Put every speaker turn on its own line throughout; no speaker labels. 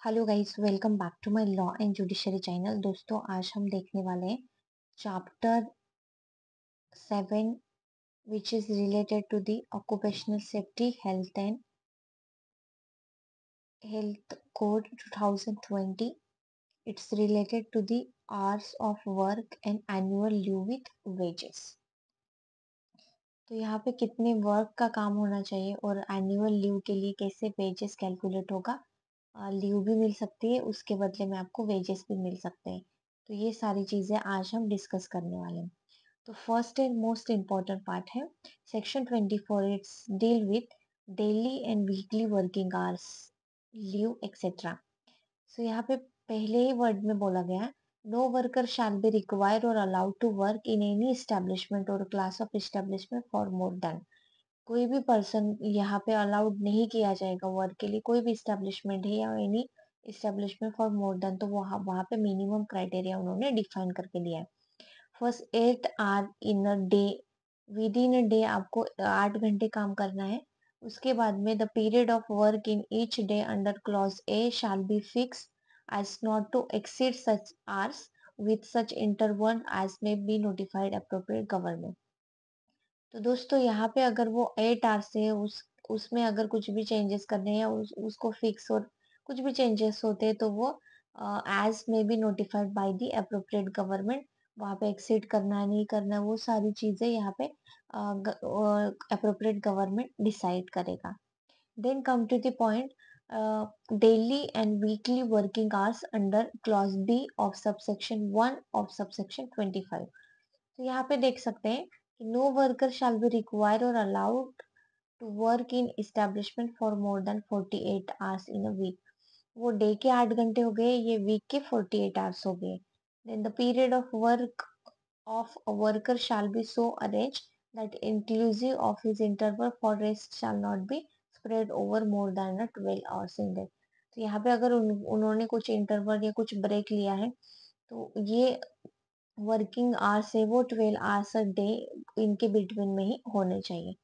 Hello guys, welcome back to my law and judiciary channel. दोस्तों, आज हम देखने वाले हैं chapter 7 which is related to the occupational safety health code 2020। It's related to the hours of work and annual leave with wages. तो यहाँ पे कितने वर्क का काम होना चाहिए और एनुअल लीव के लिए कैसे वेजेस कैलकुलेट होगा। लीव भी मिल सकती है, उसके बदले में आपको वेजेस भी मिल सकते हैं। तो ये सारी चीजें आज हम डिस्कस करने वाले हैं। तो first and most important part है section 24। It's deal with daily and weekly working hours, leave etcetera. So यहाँ पे पहले ही वर्ड में बोला गया है, no worker shall be required और allowed to work in any establishment और class of establishment for more than. कोई भी पर्सन यहाँ पे अलाउड नहीं किया जाएगा वर्क के लिए। कोई भी इस्टेब्लिशमेंट है या any establishment for more then, तो वहाँ पे मिनिमम क्राइटेरिया उन्होंने डिफाइन करके दिया है। First 8 hour in a day, within a day आपको 8 घंटे काम करना है। उसके बाद में the period of work in each day under clause A shall be fix as not to exceed such hours with such interval as may be notified appropriate government. तो दोस्तों, यहाँ पे अगर वो 8 आवर्स है, उसमें अगर कुछ भी चेंजेस करने हैं या उसको फिक्स और कुछ भी चेंजेस होते हैं, तो वो एज में be notified by the appropriate government. वहाँ पे एक्सीड करना है नहीं करना है, वो सारी चीजें यहाँ पे अप्रोप्रिएट गवर्नमेंट डिसाइड करेगा। Then come to the point, daily and weekly working hours under clause B of subsection 1 of subsection 25। तो यहाँ पे देख सकते हैं कि no worker shall be required और allowed to work in establishment for more than 48 hours in a week. वो day के 8 घंटे हो गए, ये वीक के 48 आवर्स हो गए। Then the period of work of a worker shall be so arranged that inclusive of his interval for rest shall not be spread over more than a 12 hours in day। तो यहाँ पे अगर उन्होंने कुछ interval या कुछ break लिया है, तो ये वर्किंग आवर्स है वो 12 आवर्स अ डे इनके बिटवीन में ही होने चाहिए।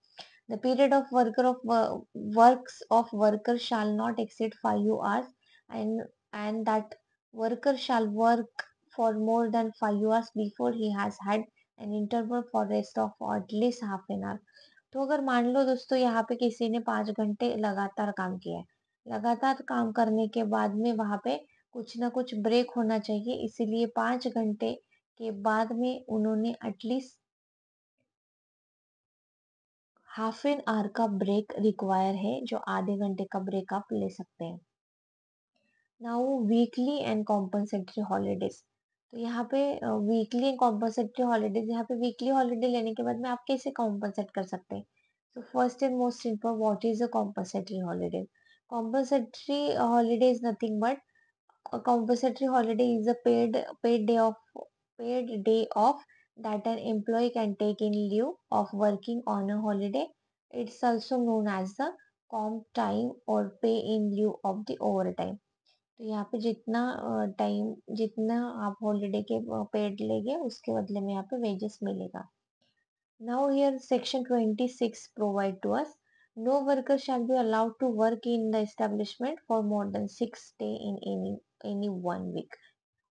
The period of works of worker shall not exceed 5 hours and that worker shall work for more than 5 hours before he has had an interval for rest of at least half an hour। तो अगर मान लो दोस्तों, यहाँ पे किसी ने 5 घंटे लगातार काम किया है, लगातार काम करने के बाद में वहां पे कुछ ना कुछ ब्रेक होना चाहिए, इसीलिए 5 घंटे के बाद में उन्होंने एटलीस्ट हाफ एन आवर का ब्रेक रिक्वायर है, जो आधे घंटे का ब्रेक आप ले सकते हैं। Now weekly and compensatory holidays. तो यहाँ पे वीकली एंड कॉम्पनसेटरी हॉलीडेज, यहाँ पे वीकली हॉलीडे लेने के बाद में आप कैसे कॉम्पनसेट कर सकते हैं। तो first and most simple, what is a compensatory holiday. Compensatory holiday is nothing but a compensatory holiday is a paid day off that an employee can take in lieu of working on a holiday. It's also known as the comp time or pay in lieu of the overtime। तो यहाँ पे जितना time, जितना आप holiday के paid लेंगे, उसके बदले में यहाँ पे वेजेस मिलेगा। Now here section 26 provide to us, no worker shall be allowed to work in the establishment for more than 6 days in any 1 week।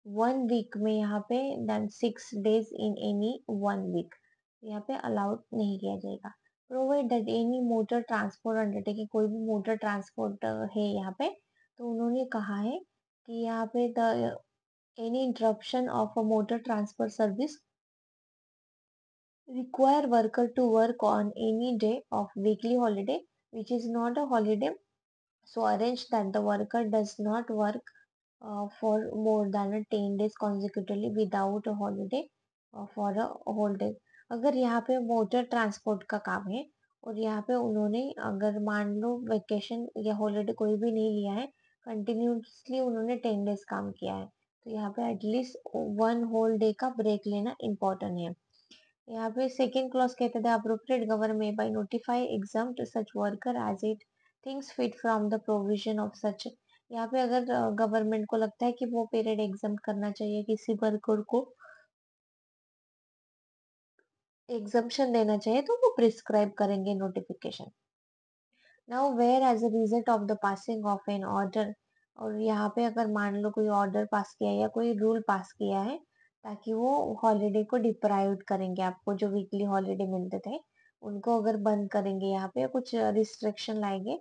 1 week में यहाँ पे then 6 days in any 1 week यहाँ पे अलाउड नहीं किया जाएगा। Provide that any motor transport undertaking, कोई भी मोटर ट्रांसपोर्ट है यहाँ पे, तो उन्होंने कहा है कि यहाँ पे the any interruption of a motor transport service require worker to work on any day of weekly holiday which is not a holiday, so arrange that the worker does not work for more than 10 days consecutively without a holiday for a whole day। अगर यहाँ पे motor transport का काम है और यहाँ पे उन्होंने अगर मान लो वेकेशन या हॉलीडे कोई भी नहीं लिया है, कंटिन्यूसली उन्होंने 10 डेज काम किया है, तो यहाँ पे एटलीस्ट 1 होल डे का ब्रेक लेना इम्पोर्टेंट है। यहाँ पे सेकेंड क्लॉज कहते थे appropriate government by notify exempt such worker as it thinks fit from the provision of such. यहाँ पे अगर गवर्नमेंट को लगता है कि वो पीरियड एग्जाम करना चाहिए किसी वर्कर को, एग्जाम्पशन देना चाहिए, तो वो प्रिस्क्राइब करेंगे notification. Now, where as a result of the passing of an order और यहाँ पे अगर मान लो कोई ऑर्डर पास किया या कोई रूल पास किया है ताकि वो हॉलीडे को डिप्राइव करेंगे, आपको जो वीकली हॉलीडे मिलते थे उनको अगर बंद करेंगे, यहाँ पे कुछ रिस्ट्रिक्शन लाएंगे,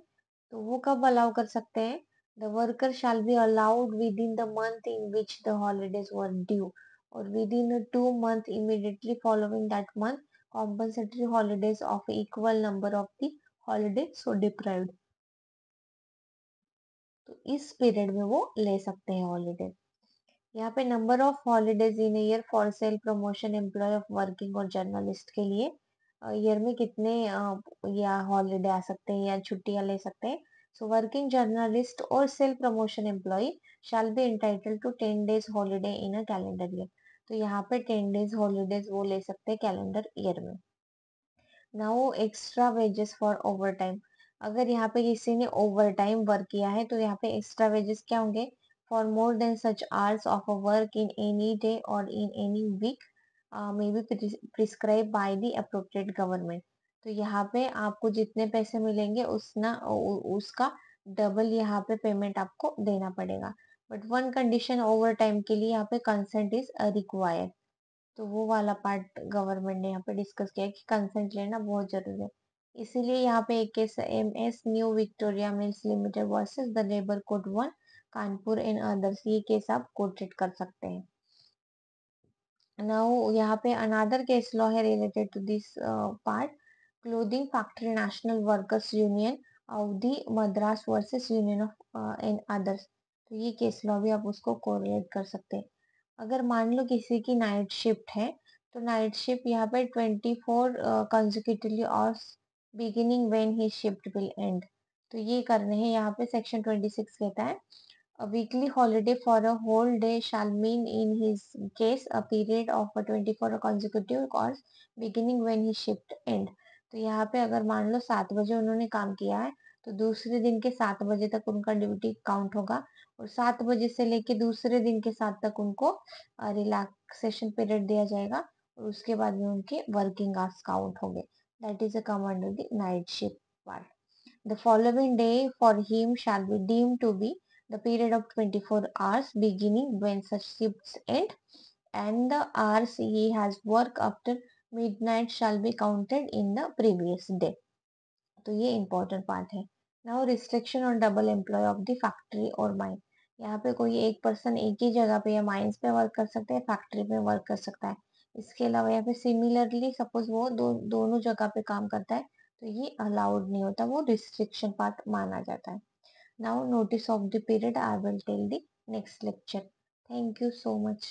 तो वो कब अलाउ कर सकते हैं? The worker shall be allowed with in the month in which the holidays were due और with in 2 months immediately following that month compensatory holidays of equal number of the holidays so deprived। तो इस period में वो ले सकते हैं holiday. यहाँ पे number of holidays in year for sale promotion employ of working और जर्नलिस्ट के लिए ईयर में कितने या हॉलीडे आ सकते हैं या छुट्टियां ले सकते हैं। सो वर्किंग जर्नलिस्ट और sale promotion employ shall be entitled to 10 days holiday in a calendar year. तो यहाँ पे 10 days हॉलीडेज वो ले सकते हैं कैलेंडर ईयर में। Now extra wages for over time. अगर यहाँ पे किसी ने ओवर टाइम वर्क किया है तो यहाँ पे एक्स्ट्रा वेजेस क्या होंगे? For more than such hours of a work in any day और in any week may be prescribe by the appropriate government. तो यहाँ पे आपको जितने पैसे मिलेंगे उसका डबल यहाँ पे पेमेंट आपको देना पड़ेगा। But one condition over time के लिए यहाँ पे कंसेंट इज रिक्वायर्ड। तो वो वाला पार्ट गवर्नमेंट ने यहाँ पे डिस्कस किया कि कंसेंट लेना बहुत जरूरी है। इसीलिए यहाँ पे एक case MS new Victoria mills limited versus the labour code 1 Kanpur and others, ये केस आप कोटेड कर सकते हैं। नाउ यहाँ पे अनदर केस लॉ है related to this part, clothing factory national workers union of the Madras versus union of and others. तो ये केस लॉ भी आप उसको कोरिलेट कर सकते हैं। अगर मान लो किसी की नाइट शिफ्ट है तो नाइट शिफ्ट यहाँ पे 24 consecutively hours beginning when he shift will and. तो ये करने हैं, यहाँ पे सेक्शन 26 कहता है a weekly holiday for a whole day shall mean in his case a period of 24 consecutive hours beginning when his shift end। तो यहाँ पे अगर मान लो 7 बजे उन्होंने काम किया है तो दूसरे दिन के 7 बजे तक उनका ड्यूटी काउंट होगा और 7 बजे से लेके दूसरे दिन के 7 तक उनको रिलैक्सेशन पीरियड दिया जाएगा और उसके बाद में उनके वर्किंग आवर्स काउंट होंगे। That is a come under the night shift part. The following day for him shall be deemed to be the period of 24 hours beginning when such shifts end, and the hours he has worked after midnight shall be counted in the previous day। तो ये important part है। Now restriction on double employ of the factory और mine. यहाँ पे कोई एक person एक ही जगह पे या माइंस पे वर्क कर सकता है, फैक्ट्री पे वर्क कर सकता है। इसके अलावा यहाँ पे सिमिलरली सपोज वो दोनों जगह पे काम करता है तो ये अलाउड नहीं होता, वो रिस्ट्रिक्शन पार्ट माना जाता है। Now notice of the period I will tell the next lecture. Thank you so much.